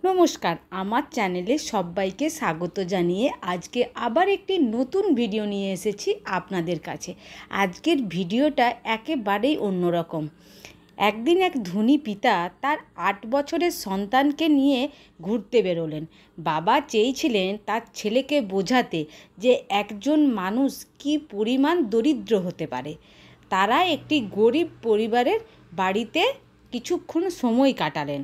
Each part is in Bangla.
নমস্কার, আমার চ্যানেলে সবাইকে স্বাগত জানিয়ে আজকে আবার একটি নতুন ভিডিও নিয়ে এসেছি আপনাদের কাছে। আজকের ভিডিওটা একেবারেই অন্যরকম। একদিন এক ধনী পিতা তার 8 বছরের সন্তানকে নিয়ে ঘুরতে বেরোলেন। বাবা চেয়েছিলেন তার ছেলেকে বোঝাতে যে একজন মানুষ কী পরিমাণ দরিদ্র হতে পারে। তারা একটি গরিব পরিবারের বাড়িতে কিছুক্ষণ সময় কাটালেন।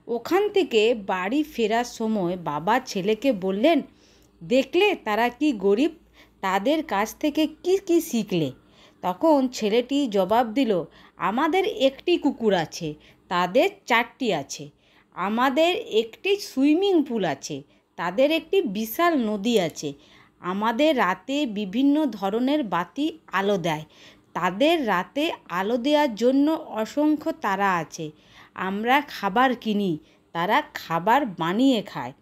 ওখান থেকে বাড়ি ফেরার সময় বাবা ছেলেকে বললেন, দেখলে তারা কি গরিব, তাদের কাছ থেকে কি কি শিখলে? তখন ছেলেটি জবাব দিল, আমাদের একটি কুকুর আছে, তাদের 4টি আছে। আমাদের একটি সুইমিং পুল আছে, তাদের একটি বিশাল নদী আছে। আমাদের রাতে বিভিন্ন ধরনের বাতি আলো দেয়, তাদের রাতে আলো দেওয়ার জন্য অসংখ্য তারা আছে। আমরা খাবার কিনি, তারা খাবার বানিয়ে খায়।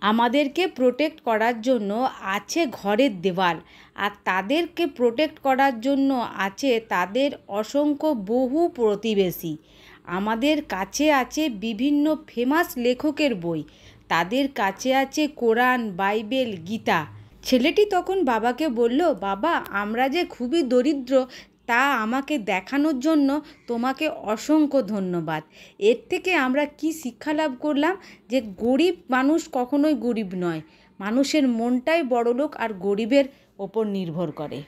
আমাদেরকে প্রোটেক্ট করার জন্য আছে ঘরের দেওয়াল, আর তাদেরকে প্রোটেক্ট করার জন্য আছে তাদের অসংখ্য বহু প্রতিবেশী। আমাদের কাছে আছে বিভিন্ন ফেমাস লেখকের বই, তাদের কাছে আছে কোরআন, বাইবেল, গীতা। ছেলেটি তখন বাবাকে বলল, বাবা, আমরা যে খুবই দরিদ্র তা আমাকে দেখানোর জন্য তোমাকে অসংখ্য ধন্যবাদ। এর থেকে আমরা কি শিক্ষা লাভ করলাম? যে গরিব মানুষ কখনোই গরিব নয়, মানুষের মনটাই বড়লোক আর গরিবের ওপর নির্ভর করে।